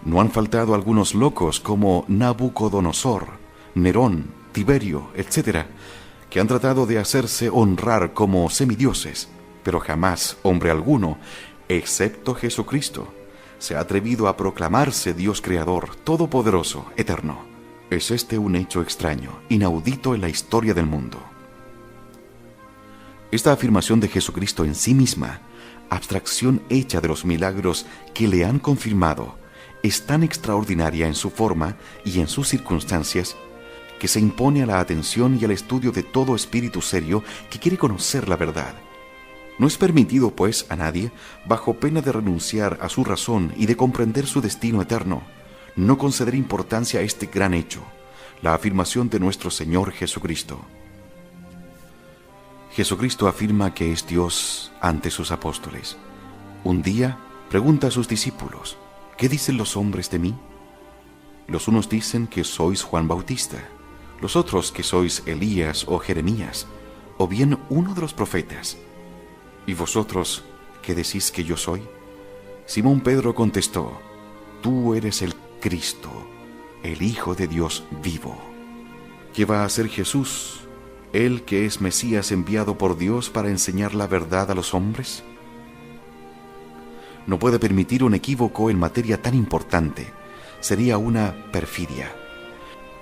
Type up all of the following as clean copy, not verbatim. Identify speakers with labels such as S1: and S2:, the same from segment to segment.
S1: No han faltado algunos locos como Nabucodonosor, Nerón, Tiberio, etc., que han tratado de hacerse honrar como semidioses, pero jamás hombre alguno, excepto Jesucristo, se ha atrevido a proclamarse Dios Creador, Todopoderoso, Eterno. Es este un hecho extraño, inaudito en la historia del mundo. Esta afirmación de Jesucristo en sí misma, abstracción hecha de los milagros que le han confirmado, es tan extraordinaria en su forma y en sus circunstancias que se impone a la atención y al estudio de todo espíritu serio que quiere conocer la verdad. No es permitido, pues, a nadie, bajo pena de renunciar a su razón y de comprender su destino eterno, no conceder importancia a este gran hecho, la afirmación de nuestro Señor Jesucristo. Jesucristo afirma que es Dios ante sus apóstoles. Un día pregunta a sus discípulos: ¿qué dicen los hombres de mí? Los unos dicen que sois Juan Bautista, los otros que sois Elías o Jeremías, o bien uno de los profetas. ¿Y vosotros qué decís que yo soy? Simón Pedro contestó: tú eres el Cristo, el Hijo de Dios vivo. ¿Qué va a hacer Jesús, él que es Mesías enviado por Dios para enseñar la verdad a los hombres? No puede permitir un equívoco en materia tan importante. Sería una perfidia.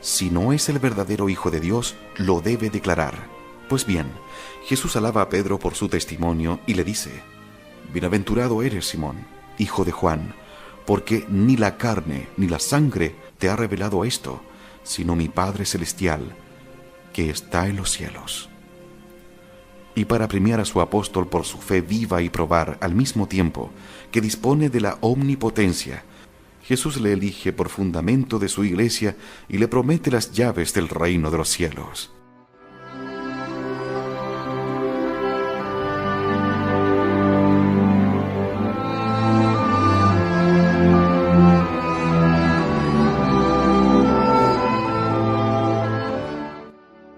S1: Si no es el verdadero Hijo de Dios, lo debe declarar. Pues bien, Jesús alaba a Pedro por su testimonio y le dice: bienaventurado eres, Simón, hijo de Juan, porque ni la carne ni la sangre te ha revelado esto, sino mi Padre Celestial, que está en los cielos. Y para premiar a su apóstol por su fe viva y probar al mismo tiempo que dispone de la omnipotencia, Jesús le elige por fundamento de su iglesia y le promete las llaves del reino de los cielos.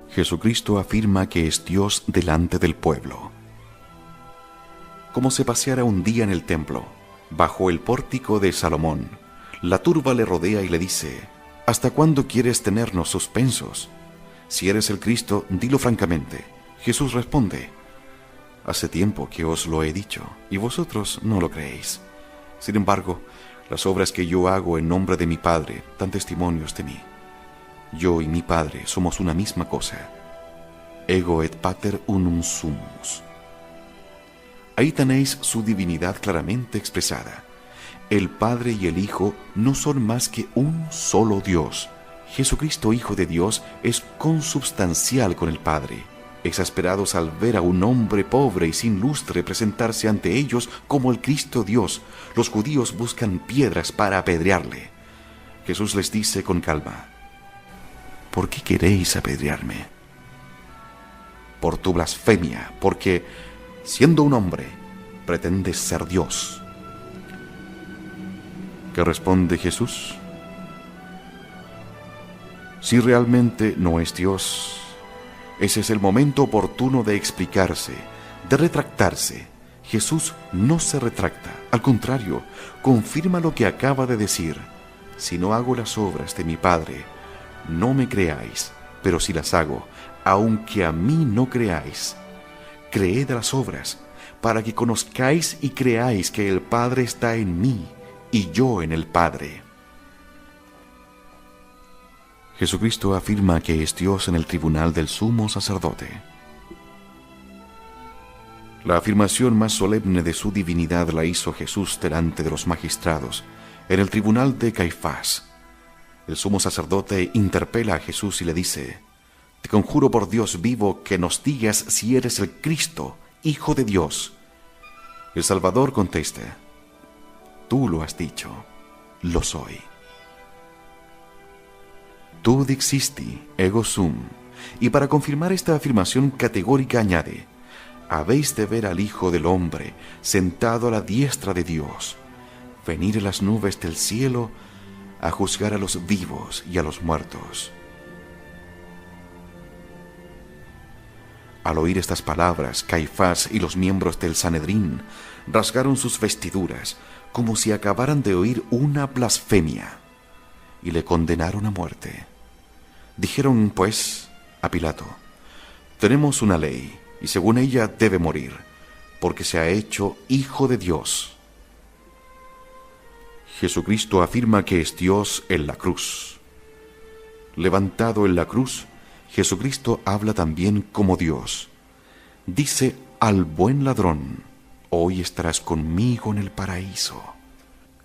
S1: Jesucristo afirma que es Dios delante del pueblo. Como se paseara un día en el templo, bajo el pórtico de Salomón, la turba le rodea y le dice: ¿hasta cuándo quieres tenernos suspensos? Si eres el Cristo, dilo francamente. Jesús responde: hace tiempo que os lo he dicho, y vosotros no lo creéis. Sin embargo, las obras que yo hago en nombre de mi Padre dan testimonios de mí. Yo y mi Padre somos una misma cosa. Ego et pater unum sumus. Ahí tenéis su divinidad claramente expresada. El Padre y el Hijo no son más que un solo Dios. Jesucristo, Hijo de Dios, es consubstancial con el Padre. Exasperados al ver a un hombre pobre y sin lustre presentarse ante ellos como el Cristo Dios, los judíos buscan piedras para apedrearle. Jesús les dice con calma: ¿por qué queréis apedrearme? Por tu blasfemia, porque, siendo un hombre, pretendes ser Dios. ¿Qué responde Jesús? Si realmente no es Dios, ese es el momento oportuno de explicarse, de retractarse. Jesús no se retracta, al contrario, confirma lo que acaba de decir: si no hago las obras de mi Padre, no me creáis, pero si las hago, aunque a mí no creáis, creed a las obras, para que conozcáis y creáis que el Padre está en mí y yo en el Padre. Jesucristo afirma que es Dios en el tribunal del sumo sacerdote. La afirmación más solemne de su divinidad la hizo Jesús delante de los magistrados, en el tribunal de Caifás. El sumo sacerdote interpela a Jesús y le dice: te conjuro por Dios vivo que nos digas si eres el Cristo, Hijo de Dios. El Salvador contesta: tú lo has dicho, lo soy. Tu dixisti, ego sum. Y para confirmar esta afirmación categórica añade: habéis de ver al Hijo del Hombre sentado a la diestra de Dios, venir en las nubes del cielo a juzgar a los vivos y a los muertos. Al oír estas palabras, Caifás y los miembros del Sanedrín rasgaron sus vestiduras, como si acabaran de oír una blasfemia, y le condenaron a muerte. Dijeron, pues, a Pilato: tenemos una ley, y según ella debe morir, porque se ha hecho Hijo de Dios. Jesucristo afirma que es Dios en la cruz. Levantado en la cruz, Jesucristo habla también como Dios. Dice al buen ladrón: hoy estarás conmigo en el paraíso.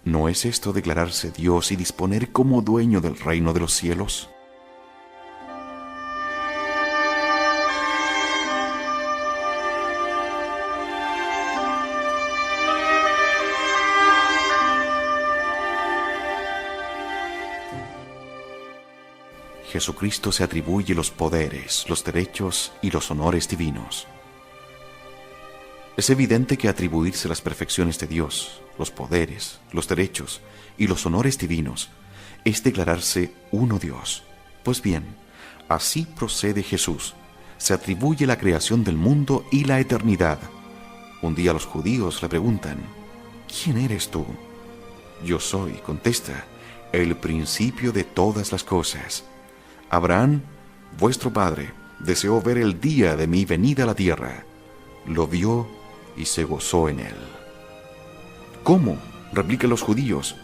S1: ¿No es esto declararse Dios y disponer como dueño del reino de los cielos? Jesucristo se atribuye los poderes, los derechos y los honores divinos. Es evidente que atribuirse las perfecciones de Dios, los poderes, los derechos y los honores divinos es declararse uno Dios. Pues bien, así procede Jesús. Se atribuye la creación del mundo y la eternidad. Un día los judíos le preguntan: ¿quién eres tú? Yo soy, contesta, el principio de todas las cosas. Abraham, vuestro padre, deseó ver el día de mi venida a la tierra. Lo vio y se gozó en él. ¿Cómo?, replican los judíos.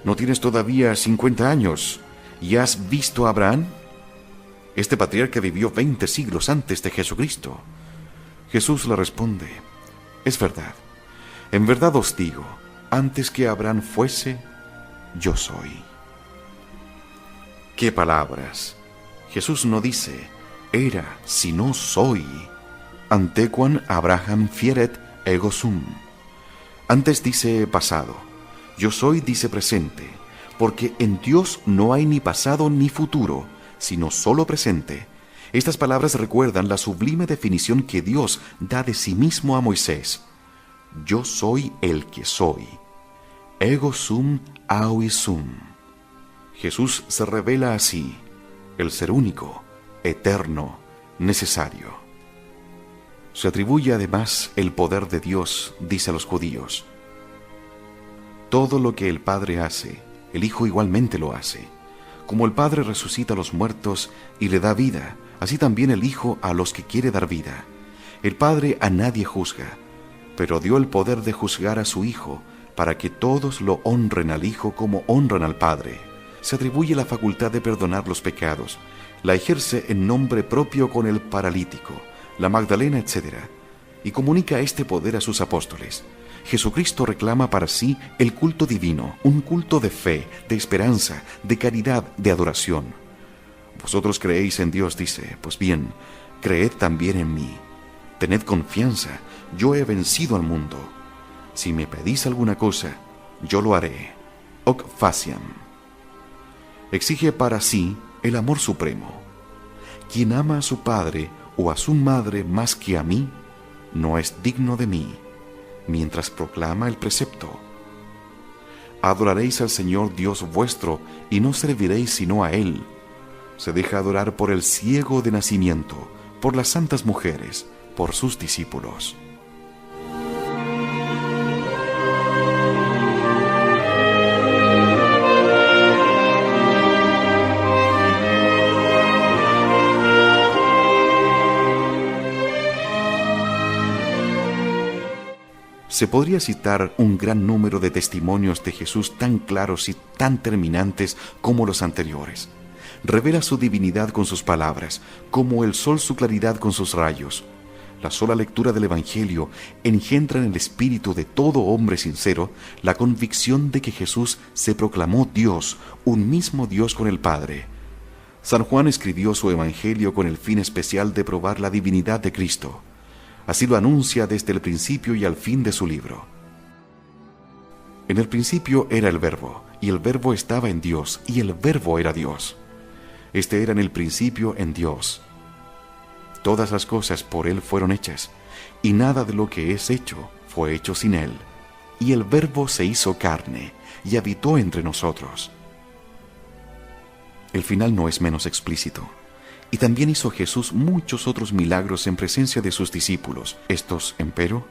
S1: ¿No tienes todavía 50 años y has visto a Abraham? Este patriarca vivió 20 siglos antes de Jesucristo. Jesús le responde: es verdad. En verdad os digo, antes que Abraham fuese, yo soy. ¿Qué palabras? Jesús no dice era, sino soy. Antequam Abraham fieret ego sum. Antes dice pasado, yo soy dice presente, porque en Dios no hay ni pasado ni futuro, sino solo presente. Estas palabras recuerdan la sublime definición que Dios da de sí mismo a Moisés. Yo soy el que soy. Ego sum aui sum. Jesús se revela así, el ser único, eterno, necesario. Se atribuye además el poder de Dios, dice a los judíos. Todo lo que el Padre hace, el Hijo igualmente lo hace. Como el Padre resucita a los muertos y le da vida, así también el Hijo a los que quiere dar vida. El Padre a nadie juzga, pero dio el poder de juzgar a su Hijo, para que todos lo honren al Hijo como honran al Padre. Se atribuye la facultad de perdonar los pecados, la ejerce en nombre propio con el paralítico, la Magdalena, etc., y comunica este poder a sus apóstoles. Jesucristo reclama para sí el culto divino, un culto de fe, de esperanza, de caridad, de adoración. Vosotros creéis en Dios, dice, pues bien, creed también en mí. Tened confianza, yo he vencido al mundo. Si me pedís alguna cosa, yo lo haré. Hoc faciam. Exige para sí el amor supremo. Quien ama a su padre o a su madre más que a mí, no es digno de mí, mientras proclama el precepto. Adoraréis al Señor Dios vuestro y no serviréis sino a Él. Se deja adorar por el ciego de nacimiento, por las santas mujeres, por sus discípulos. Se podría citar un gran número de testimonios de Jesús tan claros y tan terminantes como los anteriores. Revela su divinidad con sus palabras, como el sol su claridad con sus rayos. La sola lectura del Evangelio engendra en el espíritu de todo hombre sincero la convicción de que Jesús se proclamó Dios, un mismo Dios con el Padre. San Juan escribió su Evangelio con el fin especial de probar la divinidad de Cristo. Así lo anuncia desde el principio y al fin de su libro. En el principio era el Verbo, y el Verbo estaba en Dios, y el Verbo era Dios. Este era en el principio en Dios. Todas las cosas por Él fueron hechas, y nada de lo que es hecho fue hecho sin Él. Y el Verbo se hizo carne, y habitó entre nosotros. El final no es menos explícito. Y también hizo Jesús muchos otros milagros en presencia de sus discípulos. Estos, empero,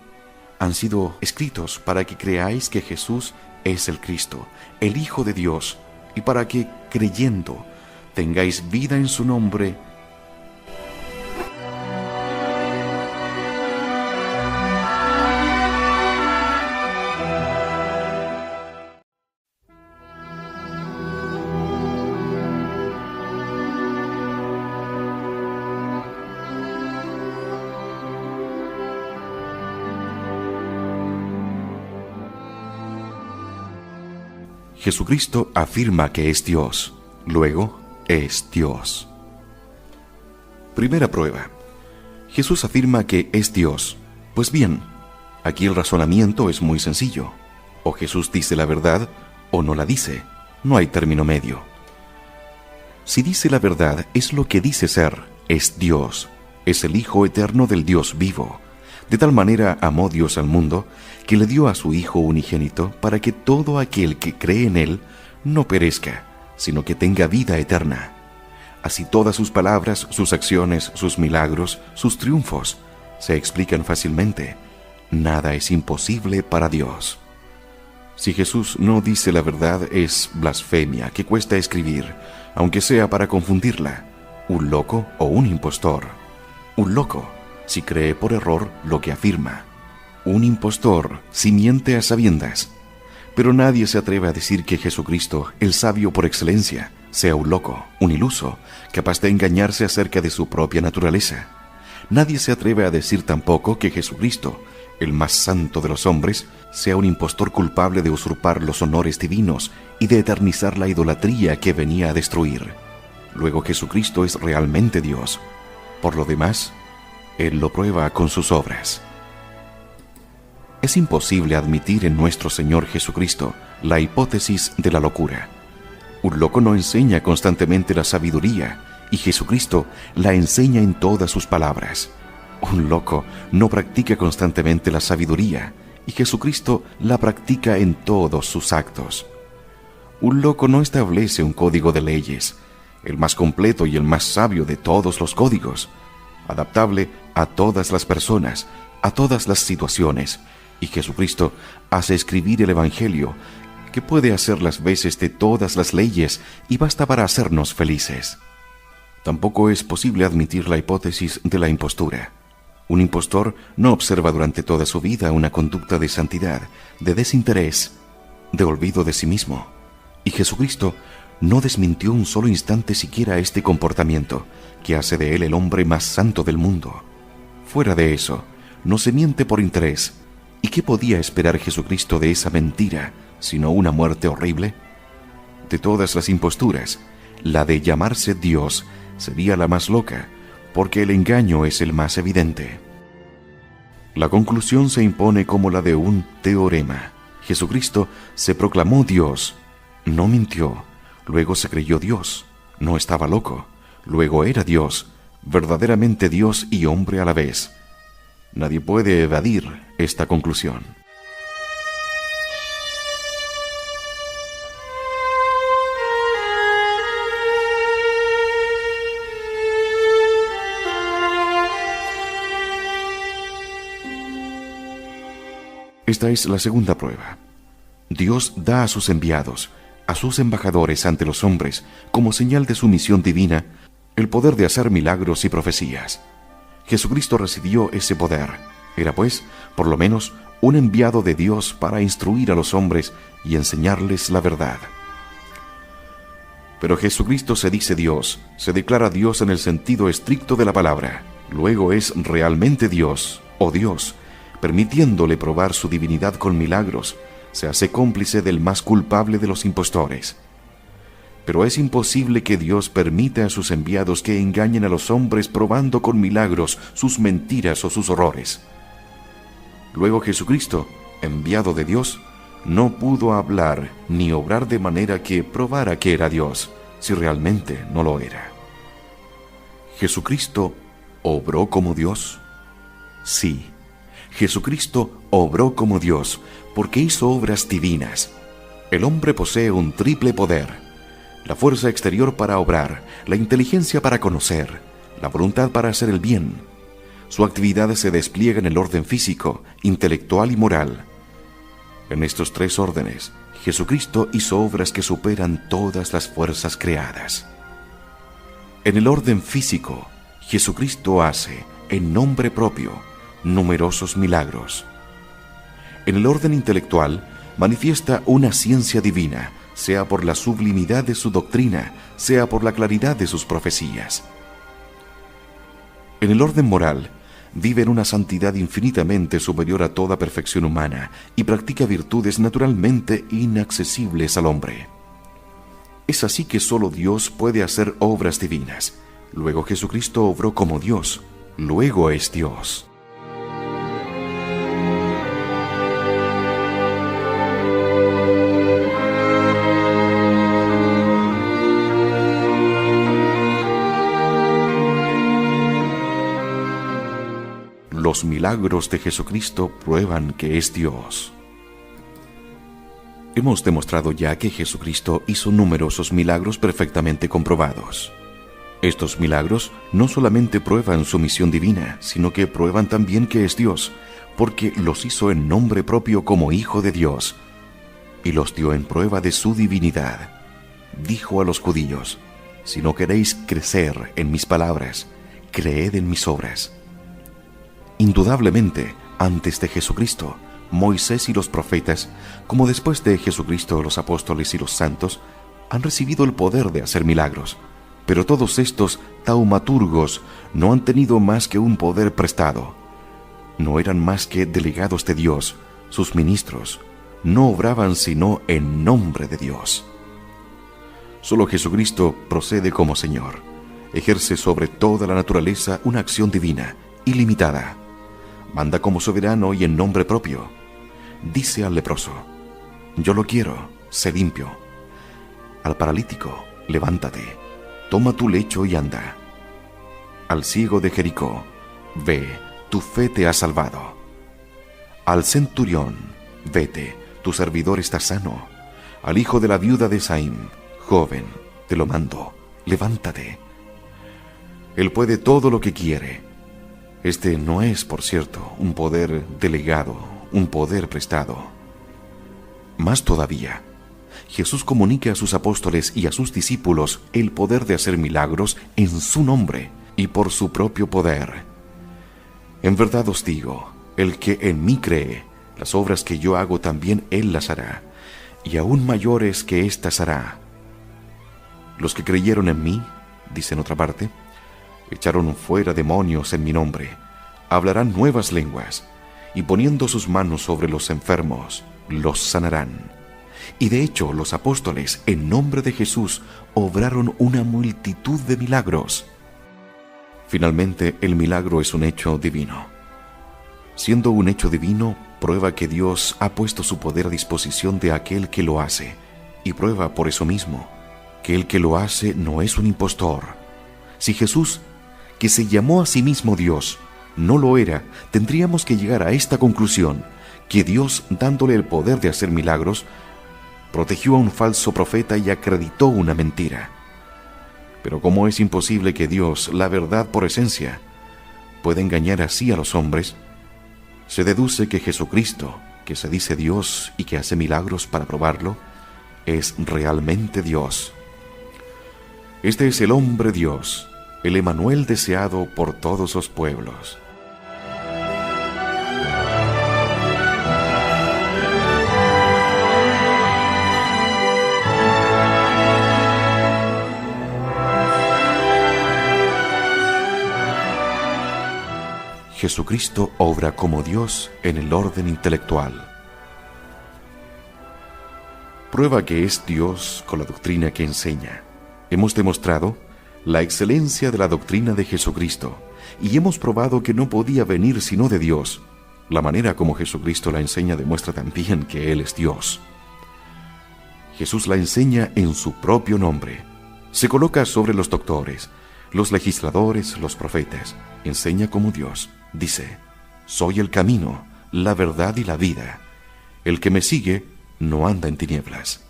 S1: han sido escritos para que creáis que Jesús es el Cristo, el Hijo de Dios, y para que, creyendo, tengáis vida en su nombre. Jesucristo afirma que es Dios, luego es Dios. Primera prueba. Jesús afirma que es Dios. Pues bien, aquí el razonamiento es muy sencillo. O Jesús dice la verdad o no la dice. No hay término medio. Si dice la verdad, es lo que dice ser, es Dios, es el Hijo eterno del Dios vivo. De tal manera amó Dios al mundo, que le dio a su Hijo unigénito, para que todo aquel que cree en Él no perezca, sino que tenga vida eterna. Así todas sus palabras, sus acciones, sus milagros, sus triunfos, se explican fácilmente. Nada es imposible para Dios. Si Jesús no dice la verdad, es blasfemia que cuesta escribir, aunque sea para confundirla. Un loco o un impostor. Un loco si cree por error lo que afirma. Un impostor si miente a sabiendas. Pero nadie se atreve a decir que Jesucristo, el sabio por excelencia, sea un loco, un iluso, capaz de engañarse acerca de su propia naturaleza. Nadie se atreve a decir tampoco que Jesucristo, el más santo de los hombres, sea un impostor culpable de usurpar los honores divinos y de eternizar la idolatría que venía a destruir. Luego Jesucristo es realmente Dios. Por lo demás, Él lo prueba con sus obras. Es imposible admitir en nuestro Señor Jesucristo la hipótesis de la locura. Un loco no enseña constantemente la sabiduría, y Jesucristo la enseña en todas sus palabras. Un loco no practica constantemente la sabiduría, y Jesucristo la practica en todos sus actos. Un loco no establece un código de leyes, el más completo y el más sabio de todos los códigos, adaptable a todas las personas, a todas las situaciones, y Jesucristo hace escribir el Evangelio, que puede hacer las veces de todas las leyes y basta para hacernos felices. Tampoco es posible admitir la hipótesis de la impostura. Un impostor no observa durante toda su vida una conducta de santidad, de desinterés, de olvido de sí mismo. Y Jesucristo no desmintió un solo instante siquiera este comportamiento, que hace de él el hombre más santo del mundo. Fuera de eso, no se miente por interés. ¿Y qué podía esperar Jesucristo de esa mentira, sino una muerte horrible? De todas las imposturas, la de llamarse Dios sería la más loca, porque el engaño es el más evidente. La conclusión se impone como la de un teorema. Jesucristo se proclamó Dios, no mintió, luego se creyó Dios, no estaba loco, luego era Dios, verdaderamente Dios y hombre a la vez. Nadie puede evadir esta conclusión. Esta es la segunda prueba. Dios da a sus enviados, a sus embajadores ante los hombres, como señal de su misión divina, el poder de hacer milagros y profecías. Jesucristo recibió ese poder. Era, pues, por lo menos, un enviado de Dios para instruir a los hombres y enseñarles la verdad. Pero Jesucristo se dice Dios, se declara Dios en el sentido estricto de la palabra. Luego es realmente Dios, o Dios, permitiéndole probar su divinidad con milagros, se hace cómplice del más culpable de los impostores. Pero es imposible que Dios permita a sus enviados que engañen a los hombres probando con milagros sus mentiras o sus horrores. Luego Jesucristo, enviado de Dios, no pudo hablar ni obrar de manera que probara que era Dios, si realmente no lo era. ¿Jesucristo obró como Dios? Sí, Jesucristo obró como Dios, porque hizo obras divinas. El hombre posee un triple poder: la fuerza exterior para obrar, la inteligencia para conocer, la voluntad para hacer el bien. Su actividad se despliega en el orden físico, intelectual y moral. En estos tres órdenes, Jesucristo hizo obras que superan todas las fuerzas creadas. En el orden físico, Jesucristo hace, en nombre propio, numerosos milagros. En el orden intelectual, manifiesta una ciencia divina, sea por la sublimidad de su doctrina, sea por la claridad de sus profecías. En el orden moral, vive en una santidad infinitamente superior a toda perfección humana y practica virtudes naturalmente inaccesibles al hombre. Es así que solo Dios puede hacer obras divinas. Luego Jesucristo obró como Dios, luego es Dios. Los milagros de Jesucristo prueban que es Dios. Hemos demostrado ya que Jesucristo hizo numerosos milagros perfectamente comprobados. Estos milagros no solamente prueban su misión divina, sino que prueban también que es Dios, porque los hizo en nombre propio como Hijo de Dios, y los dio en prueba de su divinidad. Dijo a los judíos: si no queréis crecer en mis palabras, creed en mis obras. Indudablemente, antes de Jesucristo, Moisés y los profetas, como después de Jesucristo los apóstoles y los santos, han recibido el poder de hacer milagros. Pero todos estos taumaturgos no han tenido más que un poder prestado. No eran más que delegados de Dios, sus ministros. No obraban sino en nombre de Dios. Solo Jesucristo procede como Señor. Ejerce sobre toda la naturaleza una acción divina, ilimitada. Manda como soberano y en nombre propio. Dice al leproso: yo lo quiero, sé limpio. Al paralítico: levántate, toma tu lecho y anda. Al ciego de Jericó: ve, tu fe te ha salvado. Al centurión: vete, tu servidor está sano. Al hijo de la viuda de Saim: joven, te lo mando, levántate. Él puede todo lo que quiere. Este no es, por cierto, un poder delegado, un poder prestado. Más todavía, Jesús comunica a sus apóstoles y a sus discípulos el poder de hacer milagros en su nombre y por su propio poder. En verdad os digo, el que en mí cree, las obras que yo hago también él las hará, y aún mayores que éstas hará. Los que creyeron en mí, dice en otra parte, echaron fuera demonios en mi nombre, hablarán nuevas lenguas, y poniendo sus manos sobre los enfermos, los sanarán. Y de hecho, los apóstoles, en nombre de Jesús, obraron una multitud de milagros. Finalmente, el milagro es un hecho divino. Siendo un hecho divino, prueba que Dios ha puesto su poder a disposición de aquel que lo hace, y prueba por eso mismo que el que lo hace no es un impostor. Si Jesús, que se llamó a sí mismo Dios, no lo era, tendríamos que llegar a esta conclusión, que Dios, dándole el poder de hacer milagros, protegió a un falso profeta y acreditó una mentira. Pero como es imposible que Dios, la verdad por esencia, pueda engañar así a los hombres, se deduce que Jesucristo, que se dice Dios y que hace milagros para probarlo, es realmente Dios. Este es el hombre Dios, el Emanuel deseado por todos los pueblos. Jesucristo obra como Dios en el orden intelectual. Prueba que es Dios con la doctrina que enseña. Hemos demostrado la excelencia de la doctrina de Jesucristo, y hemos probado que no podía venir sino de Dios. La manera como Jesucristo la enseña demuestra también que Él es Dios. Jesús la enseña en su propio nombre. Se coloca sobre los doctores, los legisladores, los profetas. Enseña como Dios. Dice: soy el camino, la verdad y la vida. El que me sigue no anda en tinieblas.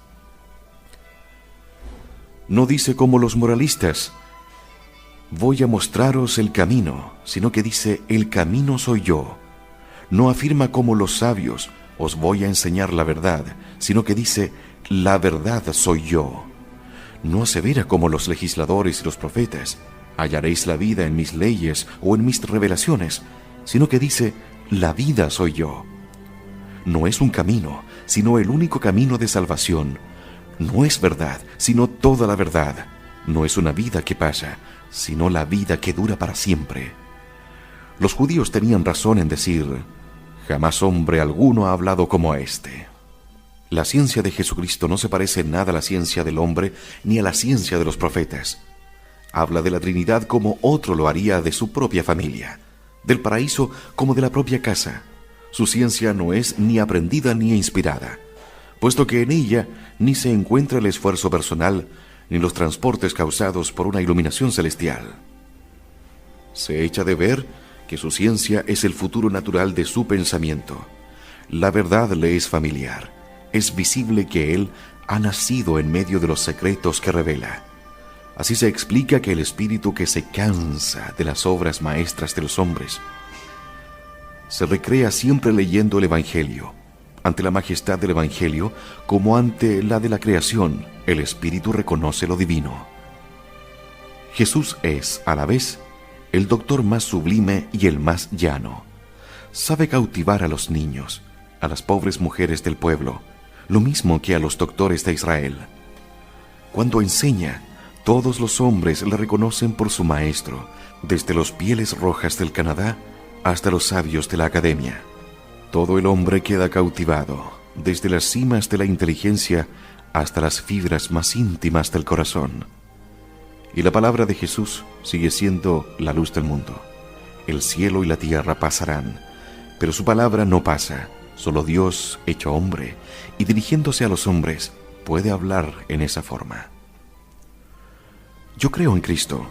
S1: No dice como los moralistas: voy a mostraros el camino, sino que dice, el camino soy yo. No afirma como los sabios, os voy a enseñar la verdad, sino que dice, la verdad soy yo. No asevera como los legisladores y los profetas, hallaréis la vida en mis leyes o en mis revelaciones, sino que dice, la vida soy yo. No es un camino, sino el único camino de salvación. No es verdad, sino toda la verdad. No es una vida que pasa, sino la vida que dura para siempre. Los judíos tenían razón en decir, jamás hombre alguno ha hablado como éste. La ciencia de Jesucristo no se parece en nada a la ciencia del hombre ni a la ciencia de los profetas. Habla de la Trinidad como otro lo haría de su propia familia, del paraíso como de la propia casa. Su ciencia no es ni aprendida ni inspirada, puesto que en ella ni se encuentra el esfuerzo personal ni los transportes causados por una iluminación celestial. Se echa de ver que su ciencia es el futuro natural de su pensamiento. La verdad le es familiar. Es visible que él ha nacido en medio de los secretos que revela. Así se explica que el espíritu que se cansa de las obras maestras de los hombres se recrea siempre leyendo el Evangelio. Ante la majestad del Evangelio, como ante la de la creación, el espíritu reconoce lo divino. Jesús es, a la vez, el doctor más sublime y el más llano. Sabe cautivar a los niños, a las pobres mujeres del pueblo, lo mismo que a los doctores de Israel. Cuando enseña, todos los hombres le reconocen por su maestro, desde los pieles rojas del Canadá hasta los sabios de la academia. Todo el hombre queda cautivado, desde las cimas de la inteligencia hasta las fibras más íntimas del corazón. Y la palabra de Jesús sigue siendo la luz del mundo. El cielo y la tierra pasarán, pero su palabra no pasa. Solo Dios, hecho hombre, y dirigiéndose a los hombres, puede hablar en esa forma. Yo creo en Cristo,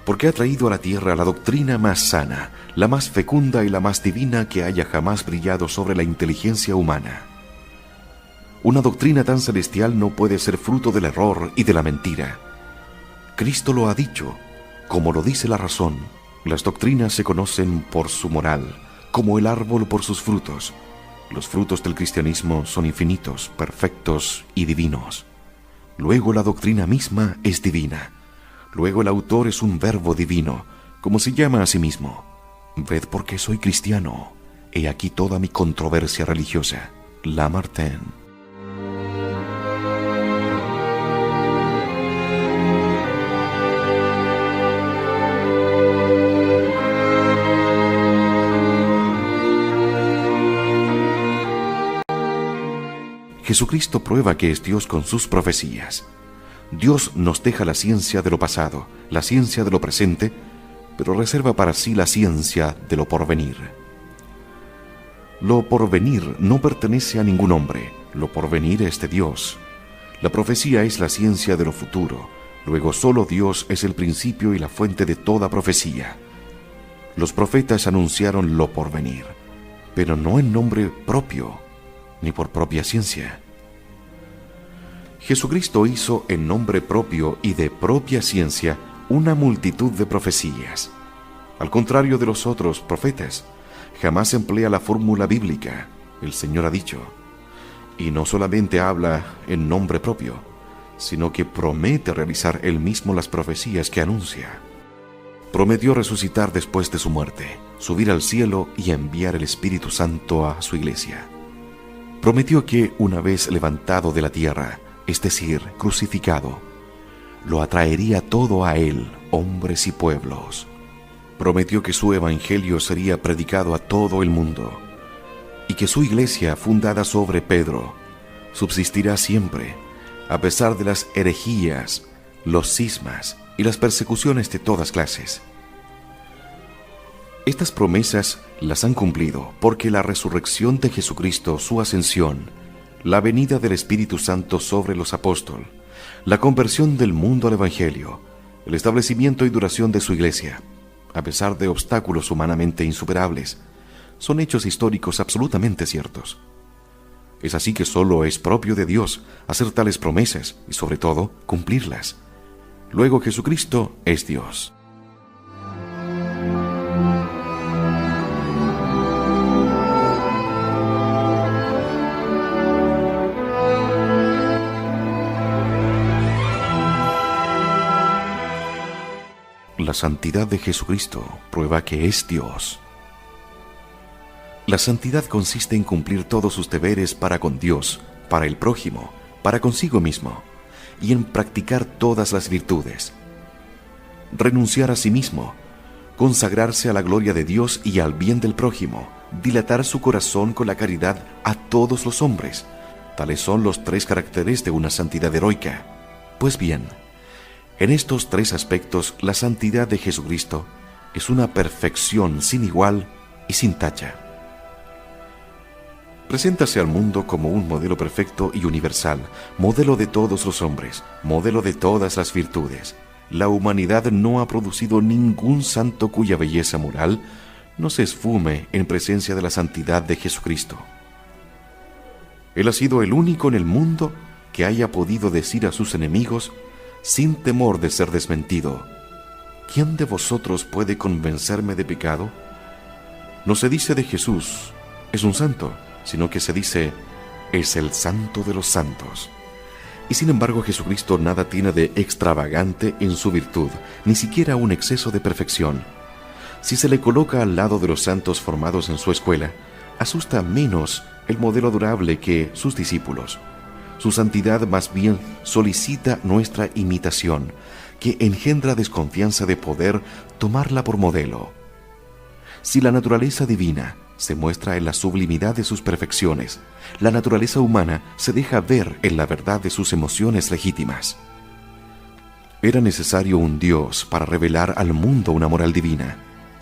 S1: porque ha traído a la tierra la doctrina más sana, la más fecunda y la más divina que haya jamás brillado sobre la inteligencia humana. Una doctrina tan celestial no puede ser fruto del error y de la mentira. Cristo lo ha dicho, como lo dice la razón. Las doctrinas se conocen por su moral, como el árbol por sus frutos. Los frutos del cristianismo son infinitos, perfectos y divinos. Luego la doctrina misma es divina. Luego el autor es un verbo divino, como se llama a sí mismo. Ved por qué soy cristiano. He aquí toda mi controversia religiosa. Lamartine. Jesucristo prueba que es Dios con sus profecías. Dios nos deja la ciencia de lo pasado, la ciencia de lo presente, pero reserva para sí la ciencia de lo porvenir. Lo porvenir no pertenece a ningún hombre, lo porvenir es de Dios. La profecía es la ciencia de lo futuro, luego solo Dios es el principio y la fuente de toda profecía. Los profetas anunciaron lo porvenir, pero no en nombre propio, ni por propia ciencia. Jesucristo hizo en nombre propio y de propia ciencia una multitud de profecías. Al contrario de los otros profetas, jamás emplea la fórmula bíblica. El Señor ha dicho, y no solamente habla en nombre propio, sino que promete realizar él mismo las profecías que anuncia. Prometió resucitar después de su muerte, subir al cielo y enviar el Espíritu Santo a su iglesia. Prometió que, una vez levantado de la tierra, es decir, crucificado, lo atraería todo a él, hombres y pueblos. Prometió que su evangelio sería predicado a todo el mundo y que su iglesia, fundada sobre Pedro, subsistirá siempre, a pesar de las herejías, los cismas y las persecuciones de todas clases. Estas promesas las han cumplido porque la resurrección de Jesucristo, su ascensión, la venida del Espíritu Santo sobre los apóstoles, la conversión del mundo al Evangelio, el establecimiento y duración de su iglesia, a pesar de obstáculos humanamente insuperables, son hechos históricos absolutamente ciertos. Es así que solo es propio de Dios hacer tales promesas y, sobre todo, cumplirlas. Luego Jesucristo es Dios. La santidad de Jesucristo prueba que es Dios. La santidad consiste en cumplir todos sus deberes para con Dios, para el prójimo, para consigo mismo, y en practicar todas las virtudes. Renunciar a sí mismo, consagrarse a la gloria de Dios y al bien del prójimo, dilatar su corazón con la caridad a todos los hombres. Tales son los 3 caracteres de una santidad heroica. Pues bien, en estos 3 aspectos, la santidad de Jesucristo es una perfección sin igual y sin tacha. Preséntase al mundo como un modelo perfecto y universal, modelo de todos los hombres, modelo de todas las virtudes. La humanidad no ha producido ningún santo cuya belleza moral no se esfume en presencia de la santidad de Jesucristo. Él ha sido el único en el mundo que haya podido decir a sus enemigos, sin temor de ser desmentido: ¿quién de vosotros puede convencerme de pecado? No se dice de Jesús, es un santo, sino que se dice, es el santo de los santos. Y sin embargo Jesucristo nada tiene de extravagante en su virtud, ni siquiera un exceso de perfección. Si se le coloca al lado de los santos formados en su escuela, asusta menos el modelo durable que sus discípulos. Su santidad más bien solicita nuestra imitación, que engendra desconfianza de poder tomarla por modelo. Si la naturaleza divina se muestra en la sublimidad de sus perfecciones, la naturaleza humana se deja ver en la verdad de sus emociones legítimas. Era necesario un Dios para revelar al mundo una moral divina.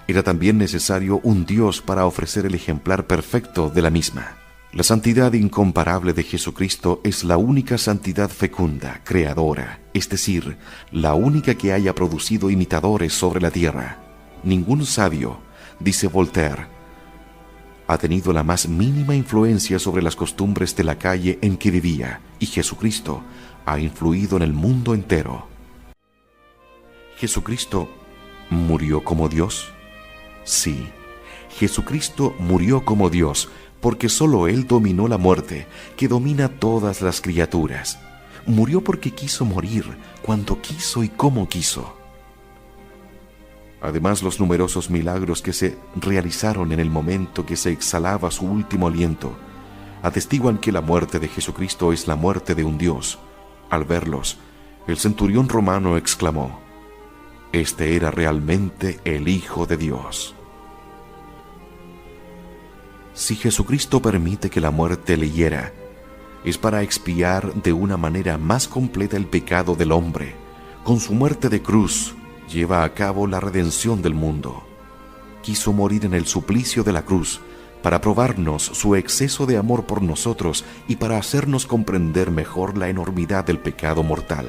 S1: Era también necesario un Dios para ofrecer el ejemplar perfecto de la misma. La santidad incomparable de Jesucristo es la única santidad fecunda, creadora, es decir, la única que haya producido imitadores sobre la tierra. Ningún sabio, dice Voltaire, ha tenido la más mínima influencia sobre las costumbres de la calle en que vivía, y Jesucristo ha influido en el mundo entero. ¿Jesucristo murió como Dios? Sí, Jesucristo murió como Dios, porque sólo Él dominó la muerte, que domina todas las criaturas. Murió porque quiso morir, cuando quiso y como quiso. Además, los numerosos milagros que se realizaron en el momento que se exhalaba su último aliento atestiguan que la muerte de Jesucristo es la muerte de un Dios. Al verlos, el centurión romano exclamó: «Este era realmente el Hijo de Dios». Si Jesucristo permite que la muerte le hiera, es para expiar de una manera más completa el pecado del hombre. Con su muerte de cruz, lleva a cabo la redención del mundo. Quiso morir en el suplicio de la cruz para probarnos su exceso de amor por nosotros y para hacernos comprender mejor la enormidad del pecado mortal.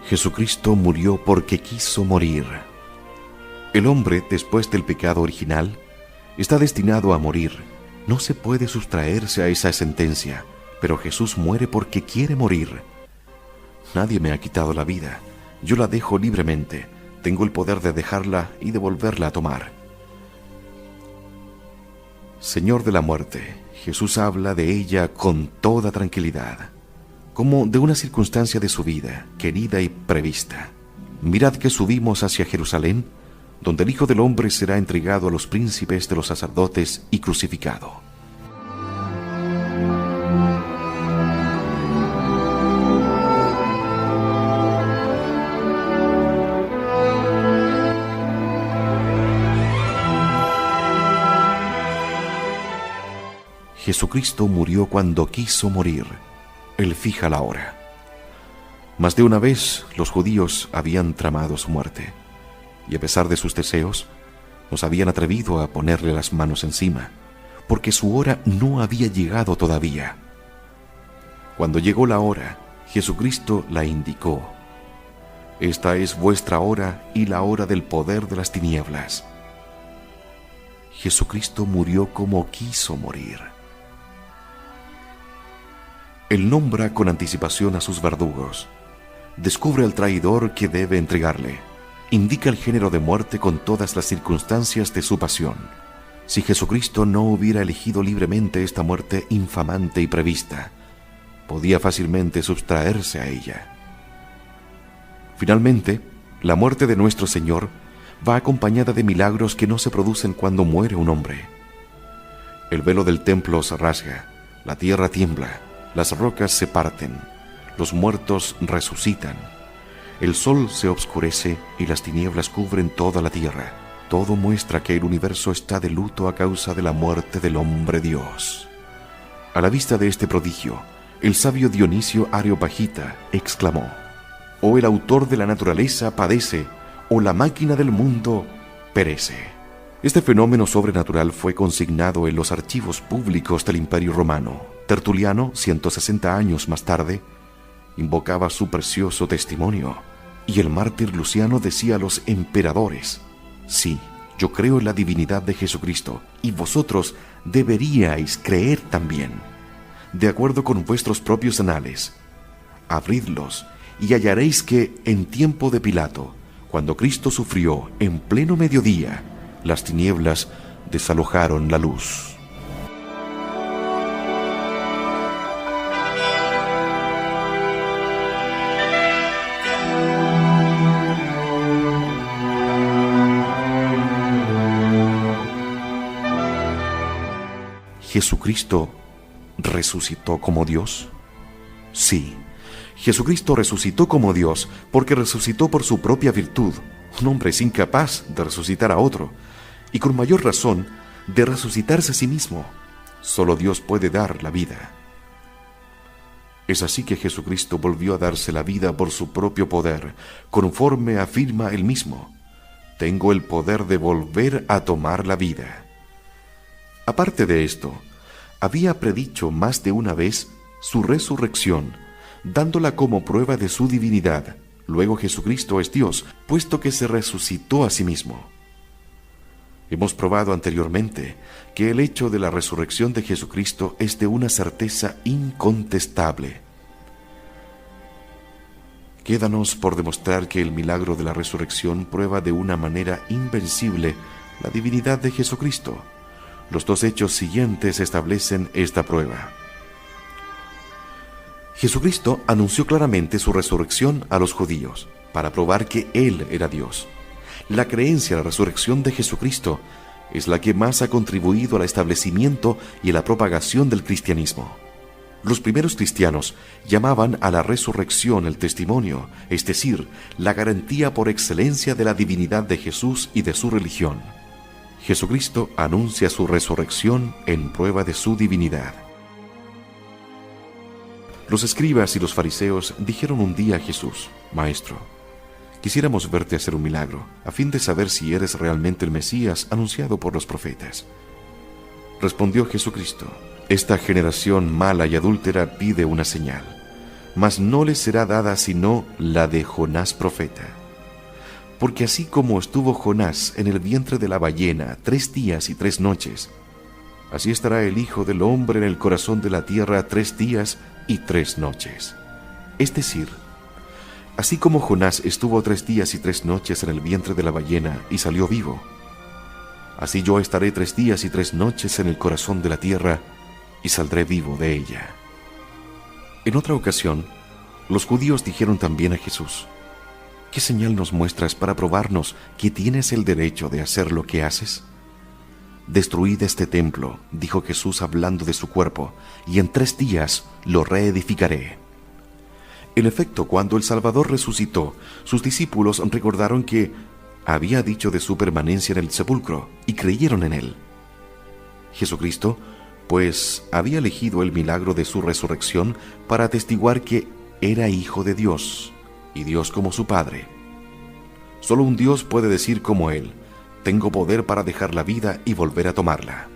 S1: Jesucristo murió porque quiso morir. El hombre, después del pecado original, está destinado a morir. No se puede sustraerse a esa sentencia, pero Jesús muere porque quiere morir. Nadie me ha quitado la vida. Yo la dejo libremente. Tengo el poder de dejarla y de volverla a tomar. Señor de la muerte, Jesús habla de ella con toda tranquilidad, como de una circunstancia de su vida, querida y prevista. Mirad que subimos hacia Jerusalén, donde el Hijo del Hombre será entregado a los príncipes de los sacerdotes y crucificado. Jesucristo murió cuando quiso morir. Él fija la hora. Más de una vez los judíos habían tramado su muerte, y a pesar de sus deseos, no se habían atrevido a ponerle las manos encima, porque su hora no había llegado todavía. Cuando llegó la hora, Jesucristo la indicó: «Esta es vuestra hora y la hora del poder de las tinieblas». Jesucristo murió como quiso morir. Él nombra con anticipación a sus verdugos, descubre al traidor que debe entregarle, indica el género de muerte con todas las circunstancias de su pasión. Si Jesucristo no hubiera elegido libremente esta muerte infamante y prevista, podía fácilmente sustraerse a ella. Finalmente, La muerte de nuestro Señor va acompañada de milagros que no se producen cuando muere un hombre. El velo del templo se rasga, la tierra tiembla, las rocas se parten, los muertos resucitan, el sol se obscurece y las tinieblas cubren toda la tierra. Todo muestra que el universo está de luto a causa de la muerte del hombre Dios. A la vista de este prodigio, el sabio Dionisio Areopagita exclamó: «O el autor de la naturaleza padece, o la máquina del mundo perece». Este fenómeno sobrenatural fue consignado en los archivos públicos del Imperio Romano. Tertuliano, 160 años más tarde, invocaba su precioso testimonio, y el mártir Luciano decía a los emperadores: «Sí, yo creo en la divinidad de Jesucristo, y vosotros deberíais creer también. De acuerdo con vuestros propios anales, abridlos y hallaréis que en tiempo de Pilato, cuando Cristo sufrió en pleno mediodía, las tinieblas desalojaron la luz». ¿Jesucristo resucitó como Dios? Sí, Jesucristo resucitó como Dios porque resucitó por su propia virtud. Un hombre es incapaz de resucitar a otro y con mayor razón de resucitarse a sí mismo. Solo Dios puede dar la vida. Es así que Jesucristo volvió a darse la vida por su propio poder, conforme afirma él mismo: «Tengo el poder de volver a tomar la vida». Aparte de esto, había predicho más de una vez su resurrección, dándola como prueba de su divinidad. Luego Jesucristo es Dios, puesto que se resucitó a sí mismo. Hemos probado anteriormente que el hecho de la resurrección de Jesucristo es de una certeza incontestable. Quédanos por demostrar que el milagro de la resurrección prueba de una manera invencible la divinidad de Jesucristo. Los dos hechos siguientes establecen esta prueba. Jesucristo anunció claramente su resurrección a los judíos para probar que Él era Dios. La creencia en la resurrección de Jesucristo es la que más ha contribuido al establecimiento y a la propagación del cristianismo. Los primeros cristianos llamaban a la resurrección el testimonio, es decir, la garantía por excelencia de la divinidad de Jesús y de su religión. Jesucristo anuncia su resurrección en prueba de su divinidad. Los escribas y los fariseos dijeron un día a Jesús: «Maestro, quisiéramos verte hacer un milagro, a fin de saber si eres realmente el Mesías anunciado por los profetas». Respondió Jesucristo: «Esta generación mala y adúltera pide una señal, mas no les será dada sino la de Jonás profeta. Porque así como estuvo Jonás en el vientre de la ballena 3 días y 3 noches, así estará el Hijo del Hombre en el corazón de la tierra 3 días y 3 noches. Es decir, así como Jonás estuvo 3 días y 3 noches en el vientre de la ballena y salió vivo, así yo estaré 3 días y 3 noches en el corazón de la tierra y saldré vivo de ella». En otra ocasión, los judíos dijeron también a Jesús: «¿Qué señal nos muestras para probarnos que tienes el derecho de hacer lo que haces?» «Destruid este templo», dijo Jesús hablando de su cuerpo, «y en 3 días lo reedificaré». En efecto, cuando el Salvador resucitó, sus discípulos recordaron que había dicho de su permanencia en el sepulcro y creyeron en él. Jesucristo, pues, había elegido el milagro de su resurrección para atestiguar que era Hijo de Dios y Dios como su Padre. Solo un Dios puede decir como Él: «Tengo poder para dejar la vida y volver a tomarla».